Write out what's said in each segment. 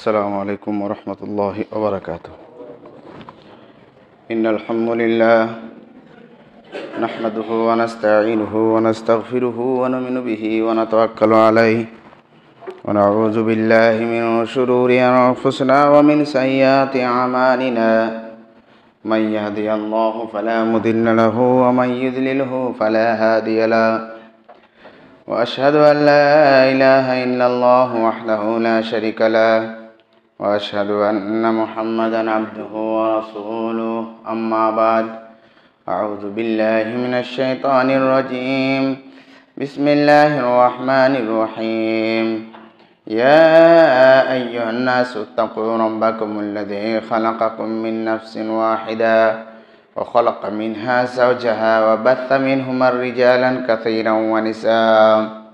السلام عليكم ورحمة الله وبركاته. إن الحمد لله نحمده ونستعينه ونستغفره ونؤمن به ونتوكل عليه ونعوذ بالله من شرور أنفسنا ومن سيئات أعمالنا من يهدي الله فلا مضل له ومن يضلله فلا هادي له وأشهد أن لا إله إلا الله وحده لا شريك له وأشهد أن محمدا عبده ورسوله أما بعد أعوذ بالله من الشيطان الرجيم بسم الله الرحمن الرحيم يا أيها الناس اتقوا ربكم الذي خلقكم من نفس واحدة وخلق منها زوجها وبث منهما رجالا كثيرا ونساء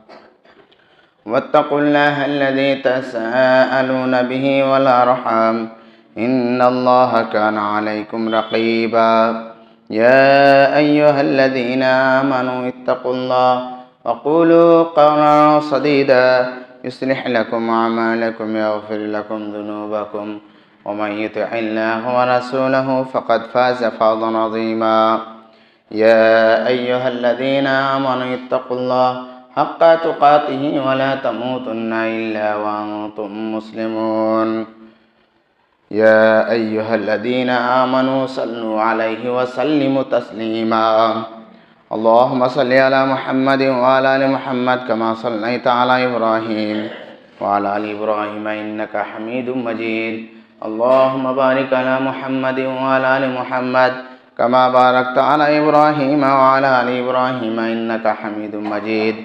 واتقوا الله الذي تساءلون به والأرحام إن الله كان عليكم رقيبا يا أيها الذين آمنوا اتقوا الله وقولوا قولا سديدا يصلح لكم أعمالكم يغفر لكم ذنوبكم ومن يطع الله ورسوله فقد فاز فوزا عظيما يا أيها الذين آمنوا اتقوا الله حق تقاته ولا تموتن إلا وأنتم مسلمون يا أيها الذين آمنوا صلوا عليه وسلموا تسليما اللهم صل على محمد وعلى آل محمد كما صليت على إبراهيم وعلى آل إبراهيم إنك حميد مجيد اللهم بارك على محمد وعلى آل محمد كما باركت على إبراهيم وعلى آل إبراهيم إنك حميد مجيد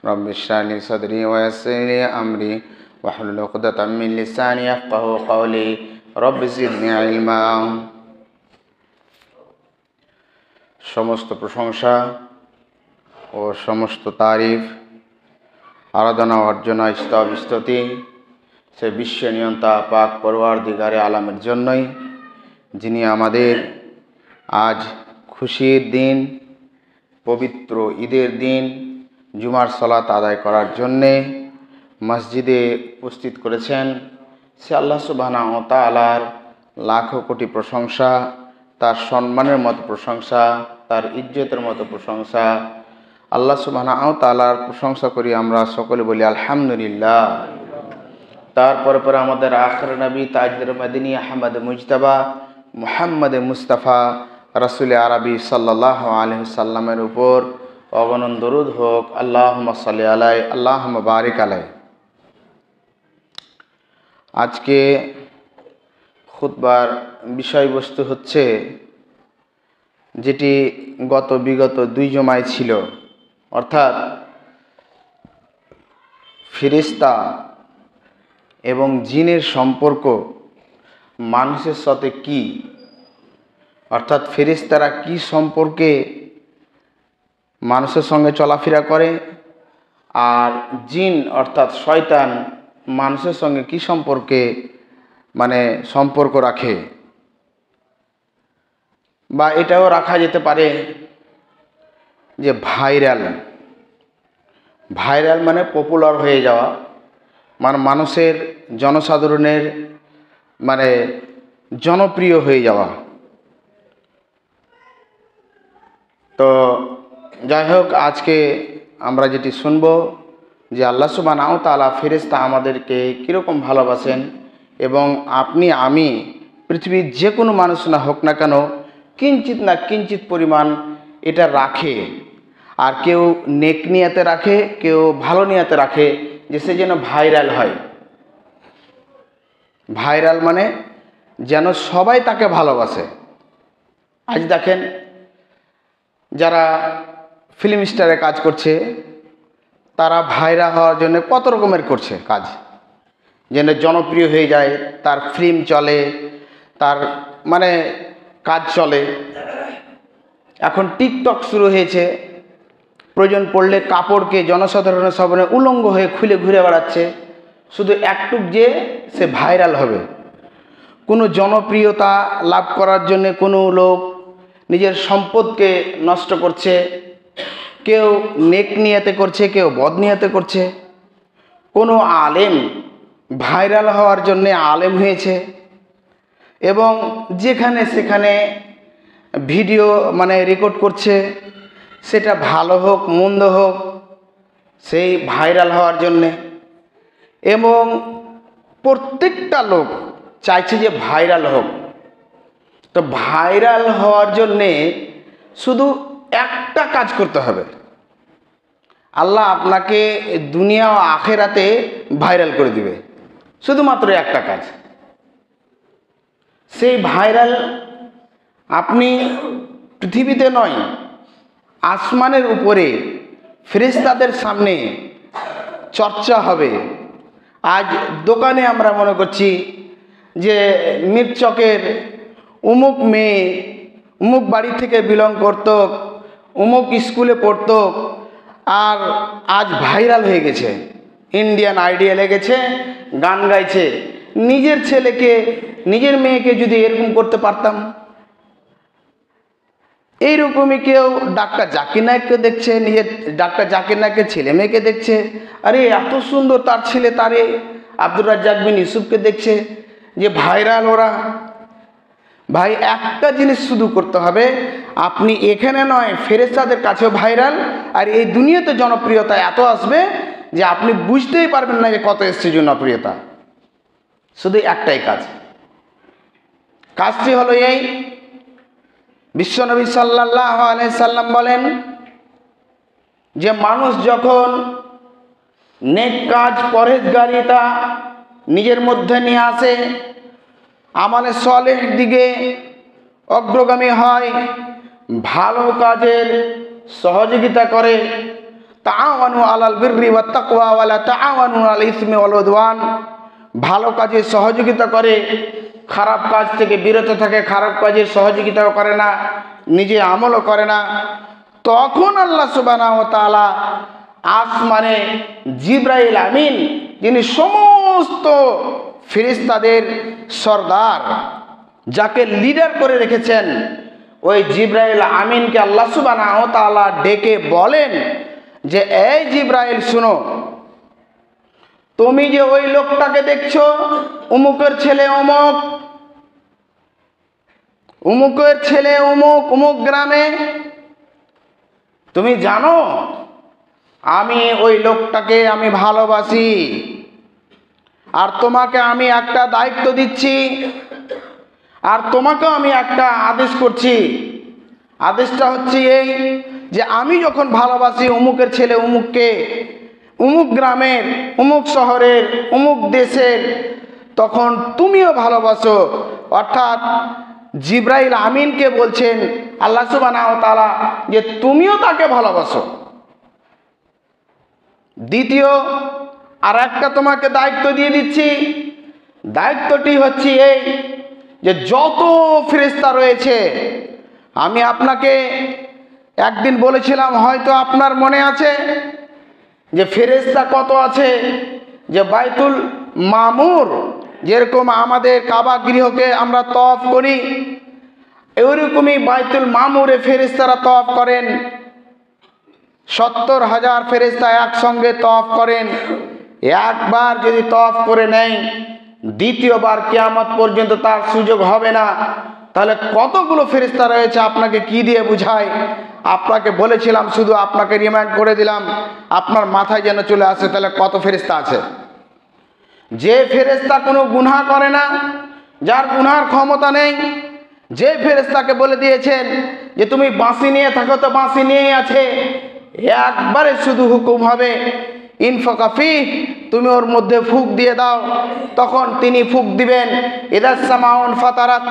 رب اشرح لي صدري ويسر لي أمري واحلل عقدة من لساني يفقهوا قولي رب زدني علما। সমস্ত প্রশংসা ও সমস্ত তারিফ আরাধনা অর্জনা স্তব স্তুতি সে বিশ্ব নিয়ন্তা পাক পরওয়ারদিগারে আলমের জন্যই, যিনি আমাদের আজ খুশির দিন, পবিত্র ঈদের দিন জুমার সালাত আদায় করার জন্যে মসজিদে উপস্থিত করেছেন। সে আল্লাহ সুবহানাহু ওয়া তাআলার লাখো কোটি প্রশংসা, তার সম্মানের মতো প্রশংসা, তার ইজ্জতের মতো প্রশংসা। আল্লাহ সুবহানাহু ওয়া তাআলার প্রশংসা করি আমরা সকলে, বলি আলহামদুলিল্লাহ। তারপরে পরে আমাদের আখির নবী তাজদার মদিনী আহমদ মুজতবা মুহাম্মদ মুস্তাফা রাসূল আরবি সাল্লাল্লাহু আলাইহি ওয়াসাল্লামের উপর অগণন দরুদ হোক। আল্লাহুম্মা সাল্লি আলাইহি আল্লাহুম্মা বারিক আলাইহি। আজকে খুতবার বিষয়বস্তু হচ্ছে যেটি বিগত 2 জুমায় ছিল, অর্থাৎ ফেরেশতা এবং জিনের সম্পর্ক মানুষের সাথে কি, অর্থাৎ ফেরেশতারা কি সম্পর্কে মানুষের সঙ্গে চলাফেরা করে, আর জিন অর্থাৎ শয়তান মানুষের সঙ্গে কি সম্পর্কে সম্পর্ক রাখে, বা এটাও রাখা যেতে পারে যে ভাইরাল মানে পপুলার হয়ে যাওয়া, মানুষের জনসাধারণের জনপ্রিয় হয়ে যাওয়া। তো যাই হোক, আজকে আমরা যেটি শুনব যে আল্লাহ সুবহানাহু ওয়া তাআলা ফেরেশতা আমাদেরকে কীরকম ভালোবাসেন, এবং আপনি আমি পৃথিবীর যে কোনো মানুষ না হোক না কেন কিঞ্চিত না কিঞ্চিত পরিমাণ এটা রাখে। আর কেউ নেক নিয়াতে রাখে, কেউ ভালো নিয়াতে রাখে, যে সে যেন ভাইরাল হয়। ভাইরাল মানে যেন সবাই তাকে ভালোবাসে। আজ দেখেন, যারা ফিল্ম স্টারে কাজ করছে তারা ভাইরাল হওয়ার জন্য কত রকমের করছে কাজ, যেন জনপ্রিয় হয়ে যায়, তার ফিল্ম চলে, তার কাজ চলে। এখন টিকটক শুরু হয়েছে, প্রয়োজন পড়লে কাপড়কে জনসাধারণের সামনে উলঙ্গ হয়ে খুলে ঘুরে বেড়াচ্ছে, শুধু একটুক যে সে ভাইরাল হবে। কোনো জনপ্রিয়তা লাভ করার জন্য কোনো লোক নিজের সম্পদকে নষ্ট করছে, কেউ নেক নিয়াতে করছে, কেউ বদ নিয়াতে করছে। কোনো আলেম ভাইরাল হওয়ার জন্যে আলেম হয়েছে এবং যেখানে সেখানে ভিডিও রেকর্ড করছে, সেটা ভালো হোক মন্দ হোক সেই ভাইরাল হওয়ার জন্যে। এবং প্রত্যেকটা লোক চাইছে যে ভাইরাল হোক। তো ভাইরাল হওয়ার জন্যে শুধু একটা কাজ করতে হবে, আল্লাহ আপনাকে দুনিয়া ও আখেরাতে ভাইরাল করে দিবে, শুধুমাত্র একটা কাজ। সেই ভাইরাল আপনি পৃথিবীতে নয়, আসমানের উপরে ফেরেশতাদের সামনে চর্চা হবে। আজ দোকানে আমরা মনে করছি যে মিরচকের অমুক মেয়ে অমুক বাড়ি থেকে বিলং করত, অমুক স্কুলে পড়ত, আর আজ ভাইরাল হয়ে গেছে, ইন্ডিয়ান আইডল গেছে, গান গাইছে। নিজের ছেলেকে নিজের মেয়েকে যদি এরকম করতে পারতাম। এইরকমই কেউ ডাক্তার জাকির নায়েককে দেখছে, নিজের ডাক্তার জাকির নায়েকের ছেলে মেয়েকে দেখছে, আরে এত সুন্দর তার ছেলে তারে আব্দুর রাজ্জাক বিন ইউসুফকে দেখছে, যে ভাইরাল ওরা। ভাই একটা জিনিস শুধু করতে হবে, আপনি এখানে নয় ফেরেশতাদের কাছেও ভাইরাল, আর এই দুনিয়াতে জনপ্রিয়তা এত আসবে যে আপনি বুঝতেই পারবেন না যে কত এসছে জনপ্রিয়তা। শুধু একটাই কাজ, কাজটি হলো এই, বিশ্বনবী সাল্লাল্লাহু আলাইহি সাল্লাম বলেন যে মানুষ যখন নেক কাজ পরহেজগারিতা নিজের মধ্যে নিয়ে আসে, আমলে সলেহ দিকে অগ্রগামী হয়, ভালো কাজের সহযোগিতা করে, তাআওয়ানু আলাল বিররি ওয়াত তাকওয়া ওয়ালা তাআওয়ানু আলাল ইসমি ওয়াল উদওয়ান, ভালো কাজে সহযোগিতা করে, খারাপ কাজ থেকে বিরত থাকে, খারাপ কাজের সহযোগিতাও করে না, নিজে আমলও করে না, তখন আল্লাহ সুবহানাহু ওয়া তাআলা আসমানে জিবরাইল আমিন, যিনি সমস্ত ফেরেশতাদের সরদার, যাকে লিডার করে রেখেছেন, ওই জিবরাইল আমিনকে আল্লাহ সুবহানাহু ওয়া তাআলা ডেকে বলেন যে এই জিবরাইল শুনো, তুমি যে ওই লোকটাকে দেখছো, অমুকের ছেলে অমুক, অমুকের ছেলে অমুক, অমুক গ্রামে, তুমি জানো আমি ওই লোকটাকে আমি ভালোবাসি, আর তোমাকে আমি একটা দায়িত্ব দিচ্ছি, আর তোমাকেও আমি একটা আদেশ করছি। আদেশটা হচ্ছে এই যে আমি যখন ভালোবাসি অমুকের ছেলে অমুককে, অমুক গ্রামের, অমুক শহরের, অমুক দেশের, তখন তুমিও ভালোবাসো। অর্থাৎ জিবরাইল আমিনকে বলছেন আল্লাহ সুবহানাহু ওয়া তাআলা যে তুমিও তাকে ভালোবাসো। দ্বিতীয় আর একটা তোমাকে দায়িত্ব দিয়ে দিচ্ছি, দায়িত্বটি হচ্ছে এই যে যত ফেরেশতা রয়েছে, আমি আপনাকে একদিন বলেছিলাম, হয়তো আপনার মনে আছে, যে ফেরেশতা কত আছে, যে বাইতুল মামুর যেরকম আমাদের কাবা গৃহকে আমরা তওয়াফ করি, ওইরকমই বাইতুল মামুরে ফেরেশতারা তওয়াফ করেন। 70,000 ফেরেশতা একসঙ্গে তওয়াফ করেন। একবার যদি তওয়াফ করে নেয়, দ্বিতীয়বার কিয়ামত পর্যন্ত তার সুযোগ হবে না। তাহলে কতগুলো ফেরেশতা রয়েছে আপনাকে কি দিয়ে বুঝায়? আপনাকে বলেছিলাম, শুধু আপনাকে রিমাইন্ড করে দিলাম, আপনার মাথায় যেন চলে আসে তাহলে কত ফেরেশতা আছে। যে ফেরেশতা কোনো গুনাহ করে না, যার গুনার ক্ষমতা নেই, যে ফেরেশতাকে বলে দিয়েছেন যে তুমি বাঁশি নিয়ে থাকো, তো বাঁশি নিয়েই আছে, একবারে শুধু হুকুম হবে ইনফাকা ফিহ, তুমি ওর মধ্যে ফুঁক দিয়ে দাও, তখন তিনি ফুঁক দিবেন। ইদাস সামাউন ফাতারাত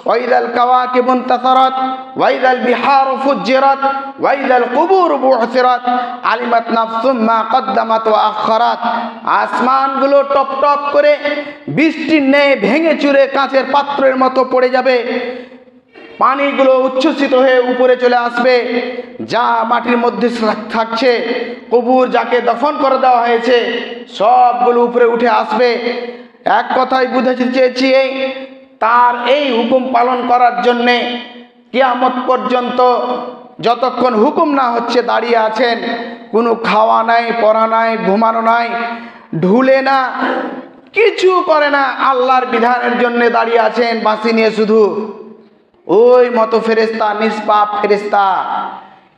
ওয়াইদাল কাওয়াকিবু ইনতাসারাত ওয়াইদাল বিহারু ফুজ্জিরাত ওয়াইদাল কুবুরু বু'সিরাত আলিমাত নাফসুম মা কদ্দামাত ওয়া আখখারাত। আসমানগুলো টপ টপ করে বৃষ্টির ন্যায় ভেঙে চুরে কাঁচের পাত্রের মতো পড়ে যাবে, পানিগুলো উচ্ছ্বসিত হয়ে উপরে চলে আসবে, যা মাটির মধ্যে থাকছে, কবর যাকে দফন করে দেওয়া হয়েছে, সবগুলো উপরে উঠে আসবে। এক কথায় বুঝাতে চেয়েছি, তার এই হুকুম পালন করার জন্যে কিয়ামত পর্যন্ত যতক্ষণ হুকুম না হচ্ছে দাঁড়িয়ে আছেন। কোনো খাওয়া নাই, পড়া নাই, ঘুমানো নাই, ঢুলে না, কিছু করে না, আল্লাহর বিধানের জন্য দাঁড়িয়ে আছেন বাঁশি নিয়ে শুধু। ওই মতো ফেরেশতা, নিষ্পাপ ফেরেশতা,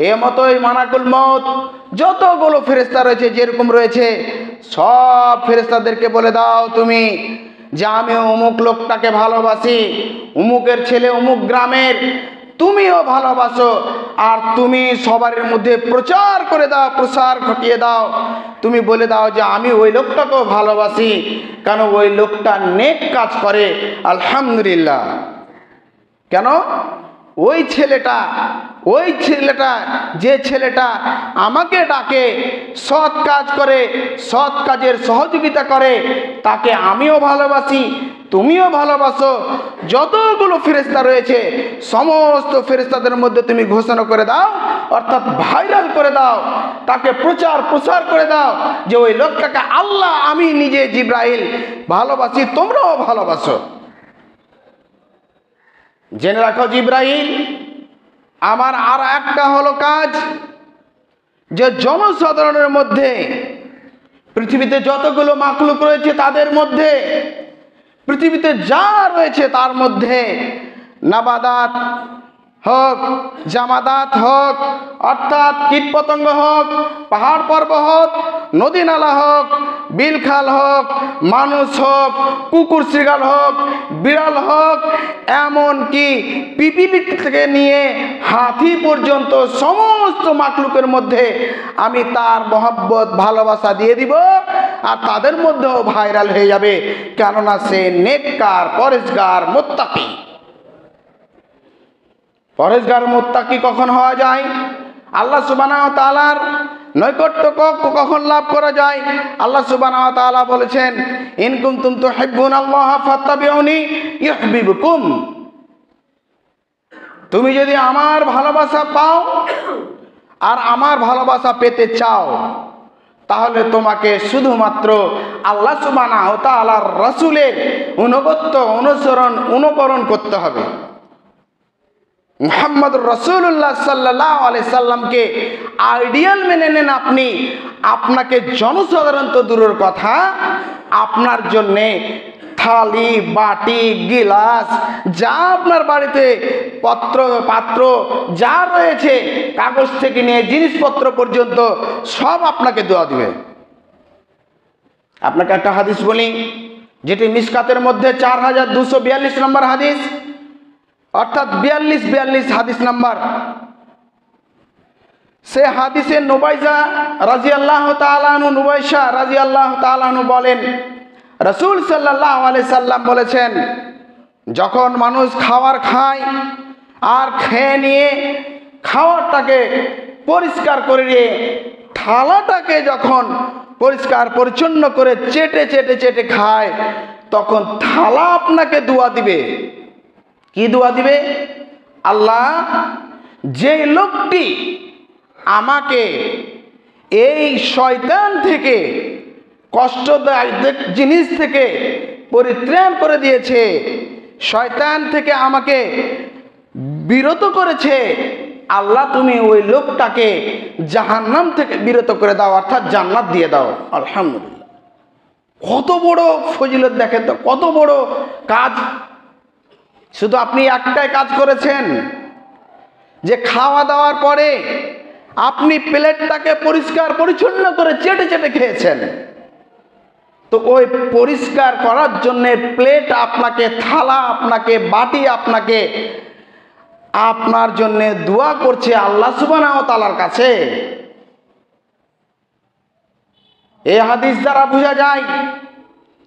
এ মতোই মালাকুল মউত যতগুলো ফেরেশতা রয়েছে, যেরকম রয়েছে সব ফেরেশতাদেরকে বলে দাও তুমি যে আমি অমুক লোকটাকে ভালোবাসি, অমুকের ছেলে অমুক গ্রামের, তুমিও ভালোবাসো, আর তুমি সবার মধ্যে প্রচার করে দাও, প্রসার ঘটিয়ে দাও। তুমি বলে দাও যে আমি ওই লোকটাকেও ভালোবাসি, কেন ওই লোকটা নেক কাজ করে। আলহামদুলিল্লাহ। কেন? ওই ছেলেটা যে ছেলেটা আমাকে ডাকে, সৎ কাজ করে, সৎ কাজের সহযোগিতা করে, তাকে আমিও ভালোবাসি, তুমিও ভালোবাসো। যতগুলো ফেরেশতা রয়েছে সমস্ত ফেরেশতাদের মধ্যে তুমি ঘোষণা করে দাও, অর্থাৎ ভাইরাল করে দাও, তাকে প্রসার করে দাও যে ওই লোকটাকে আল্লাহ আমি নিজে জিব্রাইল ভালোবাসি, তোমরাও ভালোবাসো। জেনে রাখো জিব্রাইল, আমার আর একটা হলো কাজ, যে জনসাধারণের মধ্যে, পৃথিবীতে যতগুলো মাখলুক রয়েছে তাদের মধ্যে, পৃথিবীতে যা রয়েছে তার মধ্যে, নাবাদাত হোক, জামাদাত হোক, অর্থাৎ কীটপতঙ্গ হোক, পাহাড় পর্বত হোক, নদী নালা হোক, বিলখাল হোক, মানুষ হোক, কুকুর শৃগাল হোক, বিড়াল হোক, এমনকি পিপিলি থেকে নিয়ে হাতি পর্যন্ত সমস্ত মাখলুকের মধ্যে আমি তার মহব্বত ভালোবাসা দিয়ে দিব, আর তাদের মধ্যেও ভাইরাল হয়ে যাবে, কেননা সে নেককার, পরেশগার, মুত্তাকি। পরেশগার মুত্তাকি কখন হওয়া যায়? আল্লাহ সুবহানাহু ওয়া তাআলার নৈকট্য কখন লাভ করা যায়? আল্লাহ সুবহানাহু ওয়া তাআলা বলেছেন, ইন কুনতুম তুহিব্বুনাল্লাহা ফাত্তাবিউনি ইউহিব্বুকুম। তুমি যদি আমার ভালোবাসা পাও আর আমার ভালোবাসা পেতে চাও, তাহলে তোমাকে শুধুমাত্র আল্লাহ সুবহানাহু ওয়া তাআলার রাসূলের অনুকরণ করতে হবে। মুহাম্মদুর রাসূলুল্লাহ সাল্লাল্লাহু আলাইহি সাল্লামকে আইডিয়াল মেনে নেন আপনি, আপনাকে জনসাধারণ তো দূরের কথা, আপনার জন্যে থালি, বাটি, গিলাস, যা আপনার বাড়িতে পাত্র যা রয়েছে, কাগজ থেকে নিয়ে জিনিসপত্র পর্যন্ত সব আপনাকে দোয়া দিবে। আপনাকে একটা হাদিস বলি, যেটি মিশকাতের মধ্যে 4242 নম্বর হাদিস, অর্থাৎ 42 হাদিস নাম্বার। সে হাদিসে নুবাইশা রাদিয়াল্লাহু তাআলা আনহু, নুবাইশা রাদিয়াল্লাহু তাআলা আনহু বলেন, রাসূল সাল্লাল্লাহু আলাইহি সাল্লাম বলেছেন, যখন মানুষ খাবার খায় আর খেয়ে নিয়ে খাবারটাকে পরিষ্কার করে নিয়ে থালাটাকে যখন পরিষ্কার পরিচ্ছন্ন করে চেটে খায়, তখন থালা আপনাকে দোয়া দিবে। কি দোয়া দিবে? আল্লাহ, যে লোকটি আমাকে এই শয়তান থেকে, কষ্টদায়ক জিনিস থেকে পরিত্রাণ করে দিয়েছে, শয়তান থেকে আমাকে বিরত করেছে, আল্লাহ তুমি ওই লোকটাকে জাহান্নাম থেকে বিরত করে দাও, অর্থাৎ জান্নাত দিয়ে দাও। আলহামদুলিল্লাহ। কত বড় ফজিলত দেখেন তো, কত বড় কাজ। শুধু আপনি একটাই কাজ করেছেন, যে খাওয়া দাওয়ার পরে আপনি প্লেটটাকে পরিষ্কার পরিচ্ছন্ন করে চেটে খেয়েছেন। তো ওই পরিষ্কার করার জন্য প্লেট আপনাকে, থালা আপনাকে, বাটি আপনাকে, আপনার জন্য দোয়া করছে আল্লাহ সুবহানাহু ওয়া তাআলার কাছে। এই হাদিস দ্বারা বোঝা যায়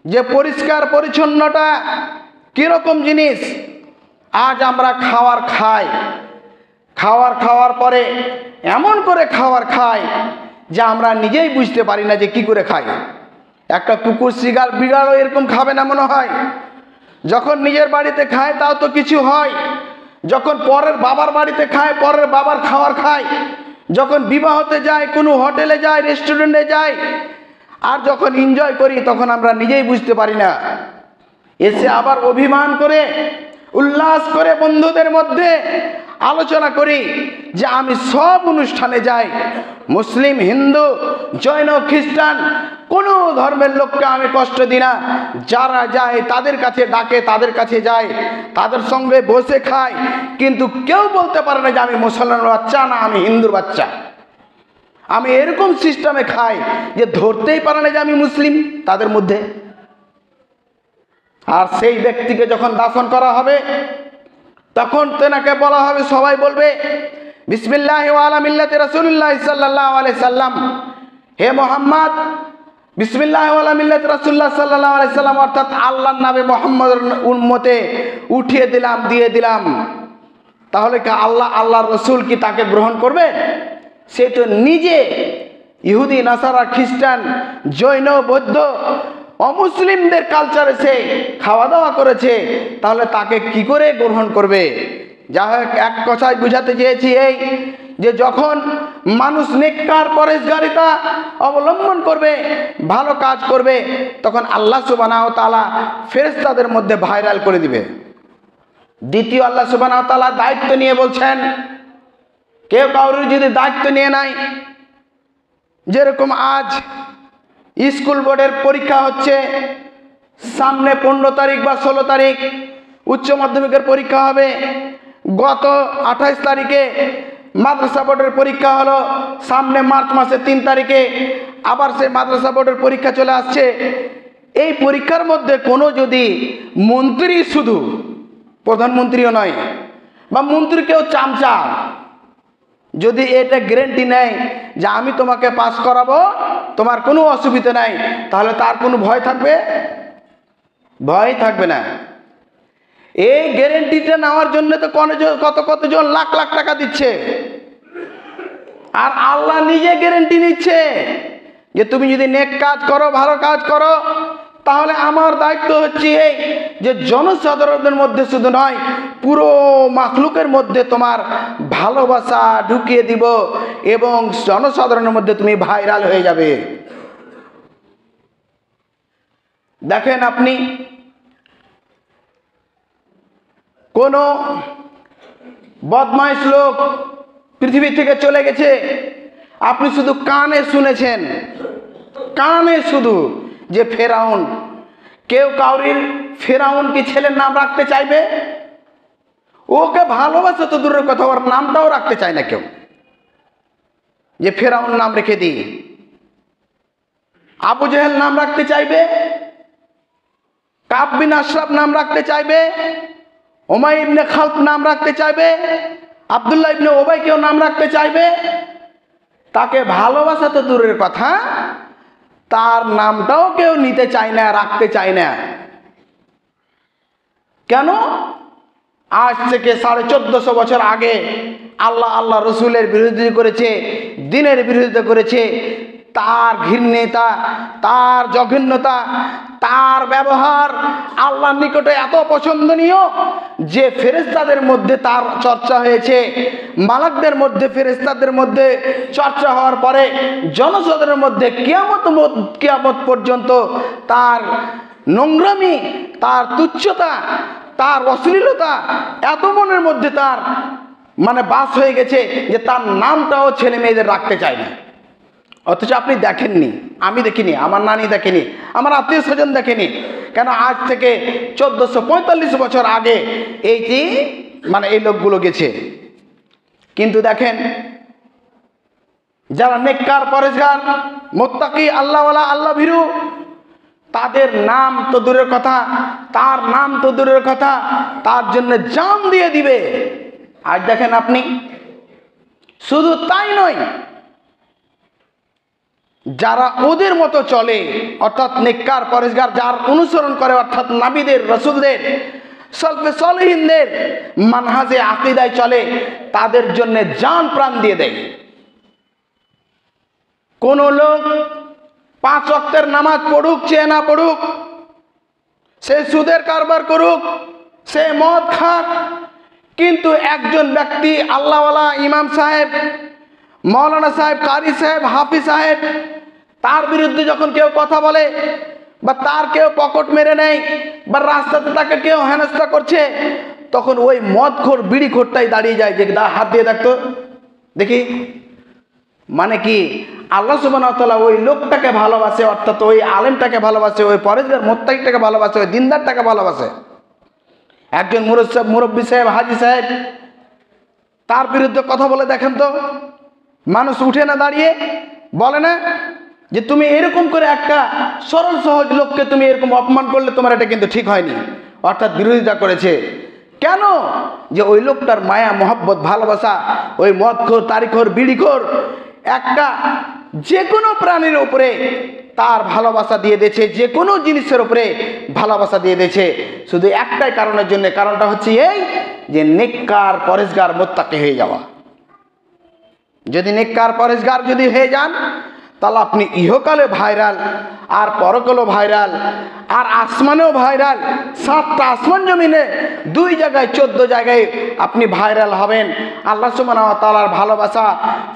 যে পরিষ্কার পরিচ্ছন্নতা কিরকম জিনিস। আজ আমরা খাওয়ার পরে এমন করে খাই যে আমরা নিজেই বুঝতে পারি না যে কি করে খাই। একটা কুকুর, শৃগাল, বিড়ালও এরকম খাবে না মনে হয়। যখন নিজের বাড়িতে খায় তাও তো কিছু হয়, যখন পরের বাবার বাড়িতে খায়, পরের বাবার খাবার খায়, যখন বিবাহতে যায়, কোনো হোটেলে যায়, রেস্টুরেন্টে যায়, আর যখন এনজয় করি তখন আমরা নিজেই বুঝতে পারি না। এসে আবার অভিমান করে, উল্লাস করে বন্ধুদের মধ্যে আলোচনা করি যে আমি সব অনুষ্ঠানে যাই, মুসলিম, হিন্দু, জৈন, খ্রিস্টান, কোনো ধর্মের লোককে আমি কষ্ট দিই না। যারা যায় তাদের কাছে ডাকে, তাদের কাছে যায়, তাদের সঙ্গে বসে খাই, কিন্তু কেউ বলতে পারে না যে আমি মুসলমানের বাচ্চা না আমি হিন্দুর বাচ্চা। আমি এরকম সিস্টেমে খাই যে ধরতেই পারে না যে আমি মুসলিম তাদের মধ্যে। আর সেই ব্যক্তিকে যখন দাফন করা হবে তখন তেনাকে বলা হবে, সবাই বলবে বিসমিল্লাহি ওয়া আলা মিল্লাতি রাসূলিল্লাহ সাল্লাল্লাহু আলাইহি সাল্লাম, হে মুহাম্মদ বিসমিল্লাহি ওয়া আলা মিল্লাতি রাসূলিল্লাহ সাল্লাল্লাহু আলাইহি সাল্লাম, অর্থাৎ আল্লাহর নামে মুহাম্মদের উম্মতে উঠিয়ে দিলাম, দিয়ে দিলাম। তাহলে কি আল্লাহর রাসূল কি তাকে গ্রহণ করবে? সে তো নিজে ইহুদি, নাসারা, খ্রিস্টান, জৈন, বৌদ্ধ, অমুসলিমদের কালচারে সে খাওয়া দাওয়া করেছে, তাহলে তাকে কি করে গ্রহণ করবে? যা হোক, এক কথায় বুঝাতে চেয়েছি এই যে যখন মানুষ নেককার পরেশগারিতা অবলম্বন করবে, ভালো কাজ করবে, তখন আল্লাহ সুবহানাহু ওয়া তাআলা ফেরেশতাদের মধ্যে ভাইরাল করে দিবে। দ্বিতীয়, আল্লাহ সুবহানাহু ওয়া তাআলা দায়িত্ব নিয়ে বলছেন, কেউ কাউরির যদি দায়িত্ব নিয়ে নাই, যেরকম আজ স্কুল বোর্ডের পরীক্ষা হচ্ছে, সামনে 15 তারিখ বা 16 তারিখ উচ্চ মাধ্যমিকের পরীক্ষা হবে, গত 28 তারিখে মাদ্রাসা বোর্ডের পরীক্ষা হলো, সামনে মার্চ মাসের 3 তারিখে আবার সেই মাদ্রাসা বোর্ডের পরীক্ষা চলে আসছে। এই পরীক্ষার মধ্যে কোনো যদি মন্ত্রী, শুধু প্রধানমন্ত্রীও নয় বা মন্ত্রী, কেউ চামচা যদি এটা গ্যারান্টি নেয় যে আমি তোমাকে পাস করাবো, তোমার কোনো অসুবিধা নাই, তাহলে তার কোনো ভয় থাকবে? ভয় থাকবে না। এই গ্যারান্টিটা নেওয়ার জন্য তো কতজন লাখ লাখ টাকা দিচ্ছে, আর আল্লাহ নিজে গ্যারান্টি নিচ্ছে যে তুমি যদি নেক কাজ করো, ভালো কাজ করো, তাহলে আমার দায়িত্ব হচ্ছে এই যে জনসাধারণের মধ্যে শুধু নয়, পুরো মাখলুকের মধ্যে তোমার ভালোবাসা ঢুকিয়ে দিব এবং জনসাধারণের মধ্যে তুমি ভাইরাল হয়ে যাবে। দেখেন, আপনি কোন বদমাইশ লোক পৃথিবী থেকে চলে গেছে, আপনি শুধু কানে শুনেছেন, কানে শুধু, যে ফেরাউন। কেউ কাউরির ফেরাউন কি ছেলের নাম রাখতে চাইবে? ওকে ভালোবাসে তো দূরের কথা, ওর নামটাও রাখতে চায় না কেউ, যে ফেরাউন নাম রেখে দিই। আবু জেহেল নাম রাখতে চাইবে, কাব বিন আশরাফ নাম রাখতে চাইবে, উমাইয়া ইবনে খালফ নাম রাখতে চাইবে, আব্দুল্লাহ ইবনে উবাই কেউ নাম রাখতে চাইবে। তাকে ভালোবাসা তো দূরের কথা, তার নামটাও কেউ নিতে চায় না, রাখতে চায় না। কেন? আজ থেকে 1450 বছর আগে আল্লাহ রসুলের বিরোধিতা করেছে, দ্বীনের বিরোধিতা করেছে। তার ঘৃণ্যতা, তার জঘন্যতা, তার ব্যবহার আল্লাহর নিকটে এত পছন্দনীয় যে ফেরেশতাদের মধ্যে তার চর্চা হয়েছে, মালাকদের মধ্যে, ফেরেশতাদের মধ্যে চর্চা হওয়ার পরে জনসাধারণের মধ্যে কিয়ামত পর্যন্ত তার নোংরামি, তার তুচ্ছতা, তার অশ্লীলতা এত মনের মধ্যে তার বাস হয়ে গেছে যে তার নামটাও ছেলে মেয়েদের রাখতে চায় না। অথচ আপনি দেখেননি, আমি দেখিনি, আমার নানি দেখেনি, আমার আত্মীয় স্বজন দেখেনি। কেন? আজ থেকে 1445 বছর আগে এই লোকগুলো গেছে। কিন্তু দেখেন, যারা নেককার, পরেশগার, মুত্তাকি, আল্লাহওয়ালা, আল্লাহ ভীরু, তাদের নাম তো দূরের কথা, তার নাম তো দূরের কথা, তার জন্য জান দিয়ে দিবে। আজ দেখেন আপনি, শুধু তাই নয়, যারা ওদের মতো চলে, অর্থাৎ নেককার, পরেশগার, যার অনুসরণ করে, অর্থাৎ নবীদের, রাসূলদের, সলফে সালেহিনদের মানহাজে আকীদায় চলে, তাদের জন্য জান প্রাণ দিয়ে দেয়। কোন লোক 5 ওয়াক্তের নামাজ পড়ুক চেয়ে না পড়ুক, সে সুদের কারবার করুক, সে মদ খাক, কিন্তু একজন ব্যক্তি আল্লাহওয়ালা ইমাম সাহেব, মৌলানা সাহেব, কারি সাহেব, হাফিজ সাহেব, তার বিরুদ্ধে যখন কেউ কথা বলে বা তার কেউ পকেট মেরে নেয় বা রাস্তাতে তাকে কেউ হেনস্থা করছে, তখন ওই মদখোর বিড়িখোরটাই দাঁড়িয়ে যায় যে হাত দিয়ে দেখতো দেখি। মানে কি আল্লাহ সুবহানাহু ওয়া তাআলা ওই লোকটাকে ভালোবাসে, অর্থাৎ ওই আলেমটাকে ভালোবাসে, ওই পরেজগার মুত্তাকিটাকে ভালোবাসে, ওই দিনদারটাকে ভালোবাসে। একজন মুরব্বী সাহেব, হাজি সাহেব, তার বিরুদ্ধে কথা বলে দেখেন তো, মানুষ উঠে না দাঁড়িয়ে বলে না যে তুমি এরকম করে একটা সরল সহজ লোককে তুমি এরকম অপমান করলে তোমার এটা কিন্তু ঠিক হয়নি, অর্থাৎ বিরোধিতা করেছে। কেন? যে ওই লোকটার মায়া মহব্বত ভালোবাসা ওই মদখোর, তারিখোর, বিড়িখোর একটা যে কোনো প্রাণীর উপরে তার ভালোবাসা দিয়ে দিয়েছে, যে কোনো জিনিসের উপরে ভালোবাসা দিয়ে দিয়েছে শুধু একটাই কারণের জন্য। কারণটা হচ্ছে এই যে নেককার পরেজগার মুত্তাকি হয়ে যাওয়া। যদি নেককার পরেজগার যদি হয়ে যান তাহলে আপনি ইহকালে ভাইরাল, আর পরকালেও ভাইরাল, আর আসমানেও ভাইরাল। 7টা আসমান জমিনে 2 জায়গায় 14 জায়গায় আপনি ভাইরাল হবেন। আল্লাহ সুবহানাহু ওয়া তাআলার ভালোবাসা,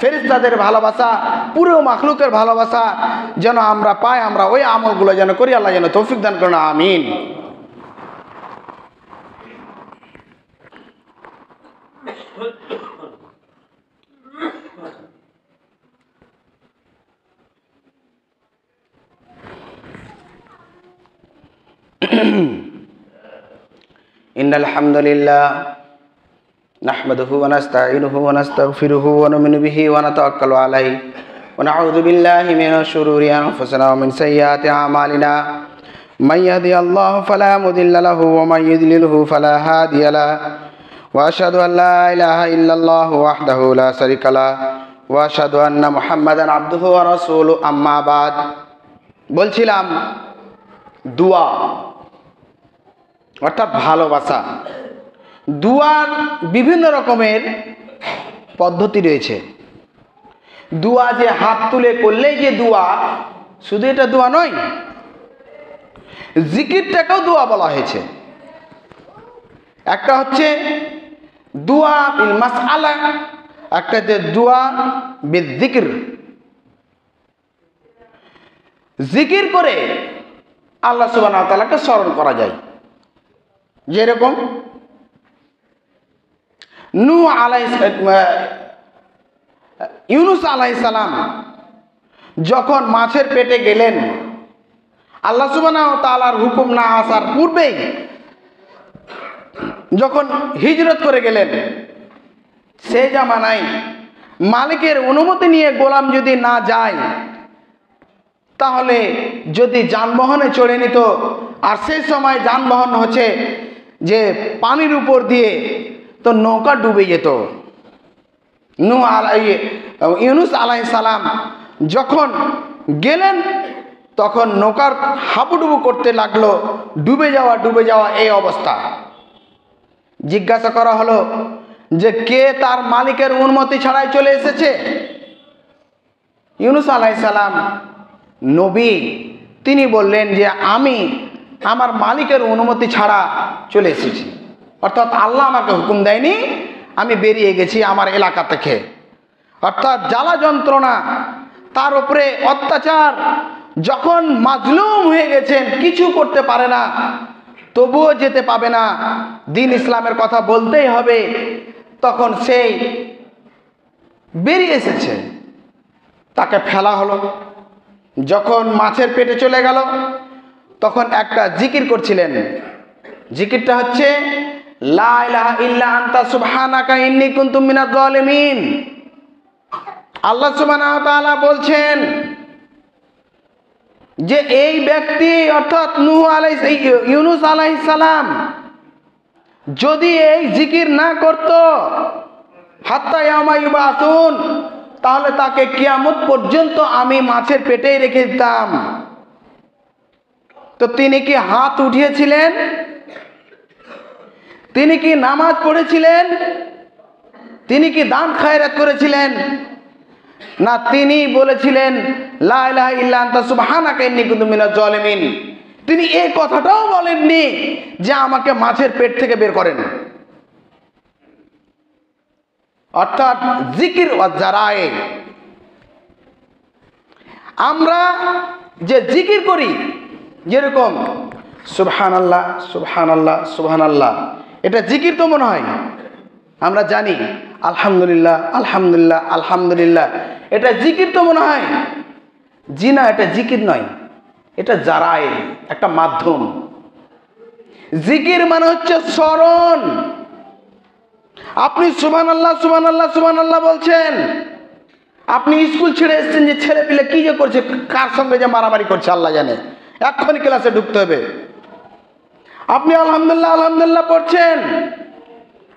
ফেরেশতাদের ভালোবাসা, পুরো মাখলুকের ভালোবাসা যেন আমরা পাই, আমরা ওই আমলগুলো যেন করি। আল্লাহ যেন তৌফিক দান করেন, আমিন। ইন্নাল হামদুলিল্লাহ নাহমাদুহু ওয়া নাস্তাঈনুহু ওয়া নাস্তাগফিরুহু ওয়া নু'মিনু বিহি ওয়া নাতাওয়াক্কালু আলাইহি ওয়া নাউযু বিল্লাহি মিনাশ শুরুরি আনফুসিনা ওয়া মিন সাইয়্যাতি আ'মালিনা মান ইয়াহদিহিল্লাহু ফালা মুদিল্লা লাহু ওয়া মান ইউদ্লিলহু ফালা হাদিয়া লাহু ওয়া আশহাদু আন লা ইলাহা ইল্লাল্লাহু ওয়াহদাহু লা শারীকা লাহু ওয়া আশহাদু আন্না মুহাম্মাদান আবদুহু ওয়া রাসূলুহু, আম্মা বাদ। বলছিলাম দোয়া অর্থাৎ ভালোবাসা। দুয়ার বিভিন্ন রকমের পদ্ধতি রয়েছে। দুয়া যে হাত তুলে করলেই যে দুয়া, শুধু এটা দুয়া নয়, জিকিরটাকেও দুয়া বলা হয়েছে। একটা হচ্ছে দুয়া বিল মাসআলা, একটা হচ্ছে দুয়া বিল যিকর। জিকির করে আল্লাহ সুবহানাহু ওয়া তাআলাকে স্মরণ করা যায়। যেরকম ইউনূস আলাইহিস সালাম যখন মাছের পেটে গেলেন, আল্লাহ সুবহানাহু ওয়া তাআলার হুকুম না আসার পূর্বেই যখন হিজরত করে গেলেন, সেই জামানায় মালিকের অনুমতি নিয়ে গোলাম যদি না যায়, তাহলে যদি যানবাহনে চড়ে নিত, আর সেই সময় যানবাহন হচ্ছে যে পানির উপর দিয়ে, তো নৌকা ডুবে যেত। ইউনূস আলাইহিস সালাম যখন গেলেন, তখন নৌকার হাবুডুবু করতে লাগলো, ডুবে যাওয়া এই অবস্থা। জিজ্ঞাসা করা হলো যে কে তার মালিকের অনুমতি ছাড়াই চলে এসেছে? ইউনূস আলাইহিস সালাম নবী, তিনি বললেন যে আমি আমার মালিকের অনুমতি ছাড়া চলে এসেছি, অর্থাৎ আল্লাহ আমাকে হুকুম দেয়নি, আমি বেরিয়ে গেছি আমার এলাকা থেকে। অর্থাৎ জ্বালা যন্ত্রণা, তার উপরে অত্যাচার, যখন মাজলুম হয়ে গেছেন, কিছু করতে পারে না, তবুও যেতে পাবে না, দ্বীন ইসলামের কথা বলতেই হবে, তখন সেই বেরিয়ে এসেছে। তাকে ফেলা হলো। যখন মাছের পেটে চলে গেল, তখন একটা জিকির করছিলেন। জিকিরটা হচ্ছে লা ইলাহা ইল্লা আনতা সুবহানাকা ইন্নী কুনতু মিনাজ জালিমিন। আল্লাহ সুবহানাহু ওয়া তাআলা বলছেন যে এই ব্যক্তি অর্থাৎ ইউনূস আলাইহিস সালাম যদি এই জিকির না করত হাত্তা ইয়াউমা ইউবাসুন, তাহলে তাকে কিয়ামত পর্যন্ত আমি মাছের পেটেই রেখে দিতাম। তো তিনি কি হাত উঠিয়েছিলেন? তিনি কি নামাজ পড়েছিলেন? তিনি কি দান খায়রাত করেছিলেন? না, তিনি বলেছিলেন লা ইলাহা ইল্লা আনতা সুবহানাকা ইন্নী কুনতু মিনাজ জালিমিন। তিনি এই কথাটাও বলেননি যে আমাকে মাছের পেট থেকে বের করেন। অর্থাৎ জিকির ওয়া জারায়ে, আমরা যে জিকির করি, যেরকম সুবহানাল্লাহ সুবহানাল্লাহ সুবহানাল্লাহ, এটা জিকির তো মনে হয়, আমরা জানি আলহামদুলিল্লাহ আলহামদুলিল্লাহ আলহামদুলিল্লাহ, এটা জিকির তো মনে হয়। জি না, এটা জিকির নয়, এটা জারায়ে, একটা মাধ্যম। জিকির মানে হচ্ছে স্মরণ। আপনি সুবহানাল্লাহ সুবহানাল্লাহ সুবহানাল্লাহ বলছেন, আপনি স্কুল ছেড়ে এসেছেন, যে ছেলে পিলে কি যে করছে, কার সঙ্গে যে মারামারি করছে আল্লাহ জানে, এক্ষুনি ক্লাসে ঢুকতে হবে। আপনি আলহামদুলিল্লাহ আলহামদুলিল্লাহ পড়ছেন,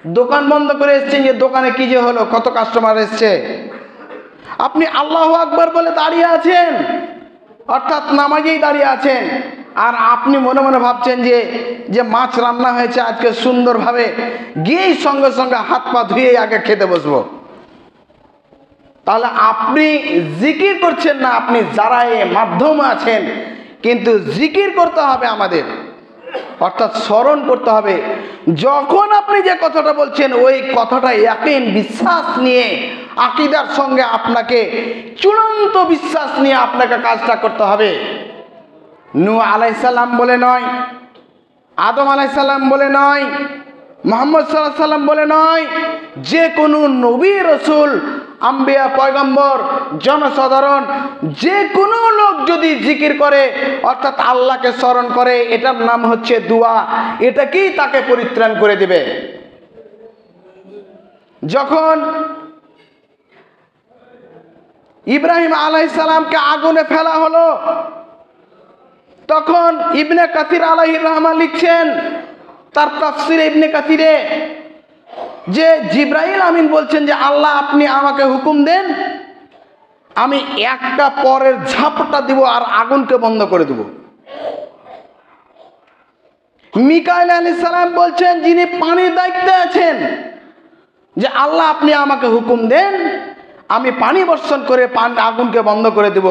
দোকান বন্ধ করে এসেছেন, যে দোকানে কি যে হলো, কত কাস্টমার এসছে। আপনি আল্লাহু আকবার বলে দাঁড়িয়ে আছেন, অর্থাৎ নামাজেই দাঁড়িয়ে আছেন, আর আপনি মনে মনে ভাবছেন যে মাছ রান্না হয়েছে আজকে সুন্দরভাবে, গিয়েই সঙ্গে সঙ্গে হাত পা ধুয়ে আগে খেতে বসবো। তাহলে আপনি জিকির করছেন না, আপনি জারায়ে মাধ্যমে আছেন। কিন্তু জিকির করতে হবে আমাদের, অর্থাৎ স্মরণ করতে হবে। যখন আপনি যে কথাটা বলছেন, ওই কথাটা ইয়াকিন, বিশ্বাস নিয়ে, আকীদার সঙ্গে আপনাকে চূড়ান্ত বিশ্বাস নিয়ে আপনাকে কাজটা করতে হবে। নূহ আলাইহিস সালাম বলে নয়, আদম আলাইহিস সালাম বলে নয়, মুহাম্মদ সাল্লাল্লাহু আলাইহি সাল্লাম বলে নয়, যে কোনো নবী রাসূল, আম্বিয়া, পয়গম্বর, জনসাধারণ, যে কোনো লোক যদি জিকির করে, অর্থাৎ আল্লাহকে স্মরণ করে, এটার নাম হচ্ছে দুয়া, এটাকেই তাকে পরিত্রাণ করে দিবে। যখন ইব্রাহিম আলাইহিস সালামকে আগুনে ফেলা হলো, তখন ইবনে কাসির আলাইহির রহমান লিখছেন তার তাফসিরে ইবনে কাসিরে, যে জিবরাইল আমিন বলছেন যে আল্লাহ আপনি আমাকে হুকুম দেন, আমি একটা পরের ঝাপটা দিব আর আগুনকে বন্ধ করে দেব। মিকাইল আলাইহিস সালাম বলছেন, যিনি পানির দায়িত্বে আছেন, যে আল্লাহ আপনি আমাকে হুকুম দেন, আমি পানি বর্ষণ করে আগুনকে বন্ধ করে দেব।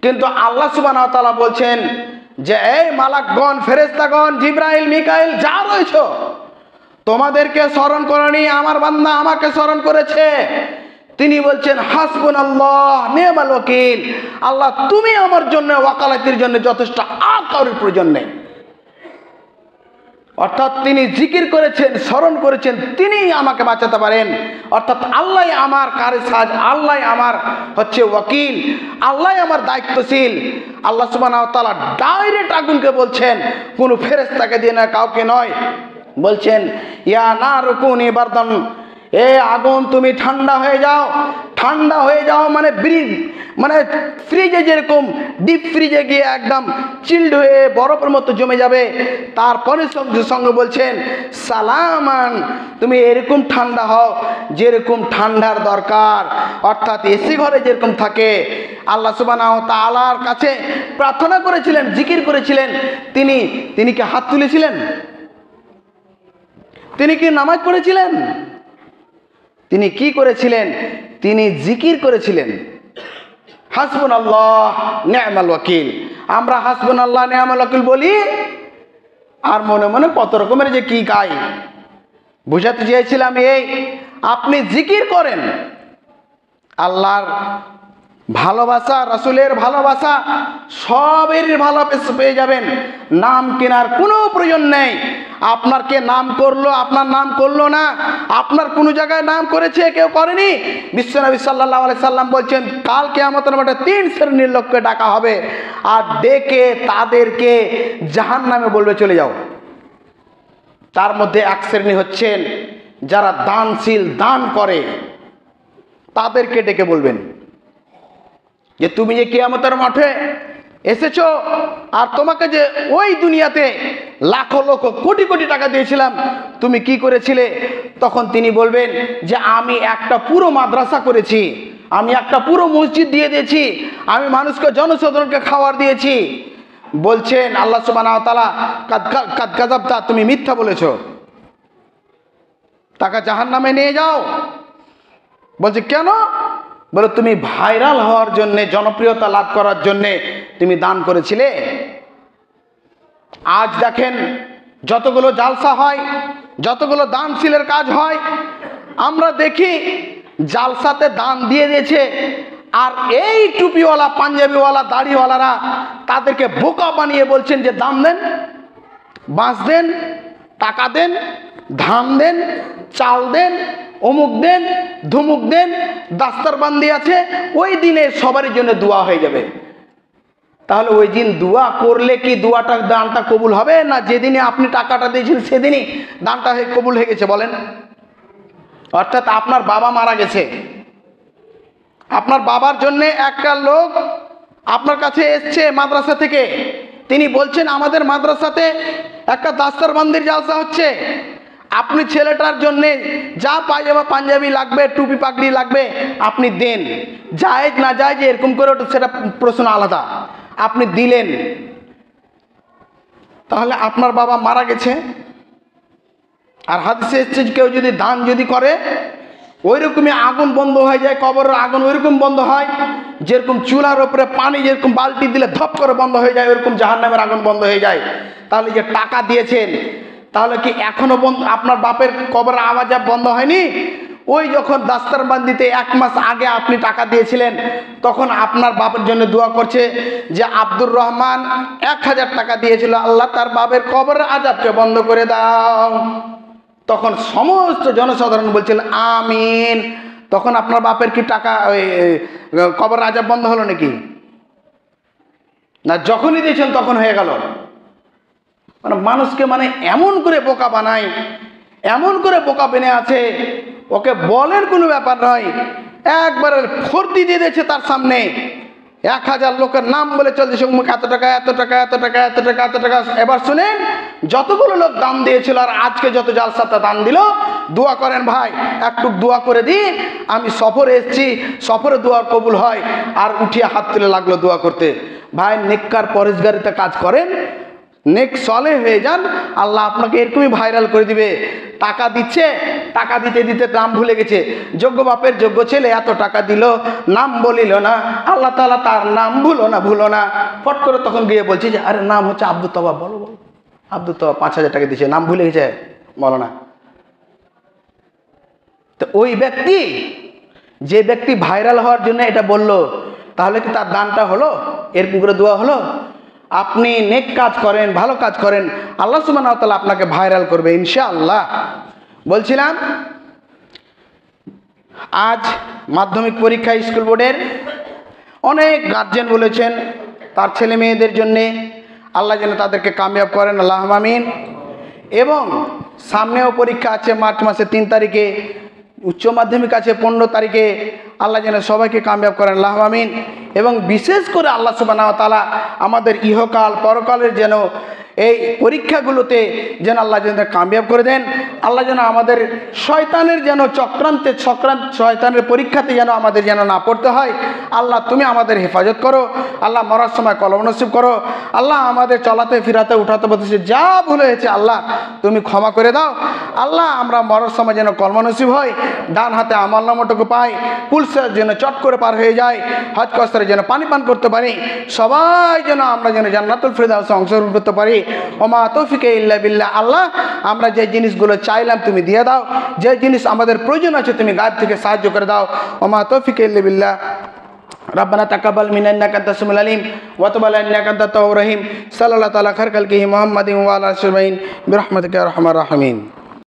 কিন্তু আল্লাহ সুবহানাহু ওয়া তাআলা বলছেন যে এই মালাকগণ, ফেরেশতাগণ, জিবরাইল, মিকাইল যা রয়েছে, তোমাদেরকে স্মরণ করেনি, আমার বান্দা আমাকে স্মরণ করেছে। তিনি বলছেন হাসবুনাল্লাহ নি'মাল ওয়াকিল, আল্লাহ তুমি আমার জন্য ওয়াকালাতির জন্য যথেষ্ট, আর কারোর প্রয়োজন নেই। অর্থাৎ তিনি জিকির করেছেন, স্মরণ করেছেন, তিনি আমাকে বাঁচাতে পারেন। অর্থাৎ আল্লাহ আমার কারিসাজ, আল্লাহ আমার হচ্ছে ওয়াকিল, আল্লাহ আমার দায়িত্বশীল। আল্লাহ সুবহানাহু ওয়া তাআলা ডাইরেক্ট আগুনকে বলছেন, কোনো ফেরেশতাকে দিয়ে না, কাউকে নয়, বলছেন ইয়া নারু কুনি বারদান, এ আগুন তুমি ঠান্ডা হয়ে যাও। ঠান্ডা হয়ে যাও মানে ফ্রিজে যেরকম ডিপ ফ্রিজে গিয়ে একদম চিল্ড হয়ে বরফের মতো জমে যাবে, তারপরে সঙ্গে বলছেন সালামান, তুমি এরকম ঠান্ডা হও যেরকম ঠান্ডার দরকার, অর্থাৎ এসি ঘরে যেরকম থাকে। আল্লাহ সুবহানাহু ওয়া তাআলার কাছে প্রার্থনা করেছিলেন, জিকির করেছিলেন। তিনি কি হাত তুলেছিলেন? তিনি কি নামাজ পড়েছিলেন? তিনি কি করেছিলেন? তিনি জিকির করেছিলেন। হাসবুনাল্লাহ নি'মাল ওয়াকিল। আমরা হাসবুনাল্লাহ নি'মাল ওয়াকিল বলি, আর মনে মনে কত রকমের যে কি গাই। বুঝাতে চেয়েছিলাম এই, আপনি জিকির করেন, আল্লাহর ভালোবাসা, রাসূলের ভালোবাসা, সবের ভালোবাসা পেয়ে যাবেন। নাম কেনার কোনো প্রয়োজন নেই। আপনার কে নাম করলো, আপনার নাম করলো না, আপনার কোনো জায়গায় নাম করেছে, কেউ করেনি। বিশ্বনবী সাল্লাল্লাহু আলাইহি সাল্লাম বলছেন, কাল কিয়ামতের মাঠে 3 শ্রেণীর লোককে ডাকা হবে, আর ডেকে তাদেরকে জাহান্নামে বলবে চলে যাও। তার মধ্যে এক শ্রেণী হচ্ছেন যারা দানশীল, দান করে, তাদেরকে ডেকে বলবেন যে তুমি যে কিয়ামতের মাঠে এসেছো, আর তোমাকে যে ওই দুনিয়াতে লাখো লক্ষ কোটি কোটি টাকা দিয়েছিলাম, তুমি কি করেছিলে? তখন তিনি বলবেন যে আমি একটা পুরো মাদ্রাসা করেছি, আমি একটা পুরো মসজিদ দিয়ে দিয়েছি, আমি মানুষকে, জনসাধারণকে খাবার দিয়েছি। বলছেন আল্লাহ সুবহানাহু ওয়া তাআলা, কাদ কাযাবতা, তুমি মিথ্যা বলেছো, টাকা জাহান্নামে নিয়ে যাও। বলছে কেন? বলে তুমি ভাইরাল হওয়ার জন্যে, জনপ্রিয়তা লাভ করার জন্যে তুমি দান করেছিলে। আজ দেখেন যতগুলো জালসা হয়, যতগুলো দানশীলের কাজ হয়, আমরা দেখি জালসাতে দান দিয়ে দিয়েছে, আর এই টুপিওয়ালা, পাঞ্জাবিওয়ালা, দাড়িওয়ালারা তাদেরকে বোকা বানিয়ে বলছেন যে দাম দেন, বাঁশ দেন, টাকা দেন, ধান দেন, চাল দেন, অমুক দেন, ধুমুক দেন, দাস্তারবান্দি আছে, ওই দিনে সবারই জন্য দোয়া হয়ে যাবে। তাহলে ওই দিন দোয়া করলে কি দানটা কবুল হবে, না যেদিনে আপনি টাকাটা দিয়েছেন সেদিনই দানটা কবুল হয়ে গেছে? বলেন। অর্থাৎ আপনার বাবা মারা গেছে, আপনার বাবার জন্য একটা লোক আপনার কাছে এসছে মাদ্রাসা থেকে, তিনি বলছেন আমাদের মাদ্রাসাতে একটা দাস্তারবান্দির জালসা হচ্ছে, আপনি ছেলেটার জন্যে যা পায়জামা পাঞ্জাবি লাগবে, টুপি পাগড়ি লাগবে আপনি দেন। জায়েজ না জায়েজ এরকম করে সেটা প্রশ্ন আলাদা, আপনি দিলেন। তাহলে আপনার বাবা মারা গেছে, আর হাদিসে এসছে কেউ যদি দান যদি করে ওই রকমই আগুন বন্ধ হয়ে যায়, কবরের আগুন ওই রকম বন্ধ হয়, যেরকম চুলার উপরে পানি যেরকম বালতি দিলে ধপ করে বন্ধ হয়ে যায়, ওইরকম জাহান্নামের আগুন বন্ধ হয়ে যায়। তাহলে যে টাকা দিয়েছেন, তাহলে কি এখনো বন্ধ? আপনার বাপের কবরের আওয়াজ বন্ধ হয়নি? ওই যখন দাস্তারবান্দিতে 1 মাস আগে আপনি টাকা দিয়েছিলেন, তখন আপনার বাপের জন্য দোয়া করছে যে আব্দুর রহমান 1000 টাকা দিয়েছিল, আল্লাহ তার বাপের কবরের আযাবকে বন্ধ করে দাও। তখন সমস্ত জনসাধারণ বলছিলেন আমিন। তখন আপনার বাপের কি টাকা কবরের আযাব বন্ধ হলো নাকি? না, যখনই দিয়েছেন তখন হয়ে গেল। মানে মানুষকে এমন করে বোকা বানায়, এমন করে বোকা বেনে আছে, ওকে বলের কোনো ব্যাপার নয়, একবারে ফর্দি দিয়ে দিয়েছে তার সামনে। 1000 লোকের নাম বলে চলছে, এত টাকা, এত টাকা, এত টাকা, এত টাকা, এত টাকা। এবার শুনেন, যতগুলো লোক দান দিয়েছিল আর আজকে যত জালসাতে দান দিল, দোয়া করেন ভাই, একটু দোয়া করে দিই, আমি সফরে এসেছি, সফরে দোয়া কবুল হয়। আর উঠিয়ে হাত তুলে লাগলো দোয়া করতে। ভাই নেককার পরেশগারিতে কাজ করেন, নেক সলে হয়ে যান, আল্লাহ আপনাকে এরকমই ভাইরাল করে দিবে। টাকা দিচ্ছে, টাকা দিতে দিতে নাম ভুলে গেছে, যোগ্য বাপের যোগ্য ছেলে এত টাকা দিল, নাম বলিল না, আল্লাহ তাআলা তার নাম ভুলো না। ফট করে তখন গিয়ে বলছে যে আরে নাম হচ্ছে আব্দুল তওয়াব, বলো আব্দুল তওয়াব 5000 টাকা দিয়েছে, নাম ভুলে গেছে, বলো না। তো ওই ব্যক্তি, যে ব্যক্তি ভাইরাল হওয়ার জন্য এটা বলল, তাহলে কি তার দানটা হলো? এরকম করে দোয়া হলো? আপনি নেক কাজ করেন, ভালো কাজ করেন, আল্লাহ সুবহানাহু ওয়া তাআলা আপনাকে ভাইরাল করবে ইনশাআল্লাহ। বলছিলাম আজ মাধ্যমিক পরীক্ষা স্কুল বোর্ডের অনেক গার্জেন বলেছেন তার ছেলে মেয়েদের জন্যে আল্লাহ যেন তাদেরকে কামিয়াব করেন, আল্লাহুম্মা আমিন। এবং সামনেও পরীক্ষা আছে মার্চ মাসের 3 তারিখে, উচ্চ মাধ্যমিক আছে 15 তারিখে, আল্লাহ যেন সবাইকে কামিয়াব করেন, আল্লাহুম্মা আমিন। এবং বিশেষ করে আল্লাহ সুবহানাহু ওয়া তাআলা আমাদের ইহকাল পরকালের যেন এই পরীক্ষাগুলোতে যেন আল্লাহ যেন কামিয়াব করে দেন। আল্লাহ যেন আমাদের শয়তানের যেন শয়তানের পরীক্ষাতে যেন আমাদের যেন না পড়তে হয়। আল্লাহ তুমি আমাদের হেফাজত করো, আল্লাহ মরার সময় কলম নসিব করো, আল্লাহ আমাদের চলাতে ফিরাতে উঠাতে বসতে যা ভুল হয়েছে আল্লাহ তুমি ক্ষমা করে দাও। আল্লাহ আমরা মরার সময় যেন কলম নসিব হয়, ডান হাতে আমলনামাটুকু পাই, পুলসের যেন চট করে পার হয়ে যায়, হজ কসরে যেন পানি পান করতে পারি, সবাই যেন আমরা যেন জান্নাতুল ফিরদাউসে অংশগ্রহণ করতে পারি। ওমা তৌফিকে ইল্লা বিল্লাহ। আল্লাহ আমরা যে জিনিসগুলো চাইলাম তুমি দিয়ে দাও, যে জিনিস আমাদের প্রয়োজন আছে তুমি গায়েব থেকে সাহায্য করে দাও। ওমা তৌফিকে ইল্লা বিল্লাহ। ربنا تقبل منا انك انت السميع العليم وتب علينا انك انت التواب الرحيم صلى الله تعالى خير خلقه محمد وعلى اله وصحبه برحمتك يا ارحم الراحمين.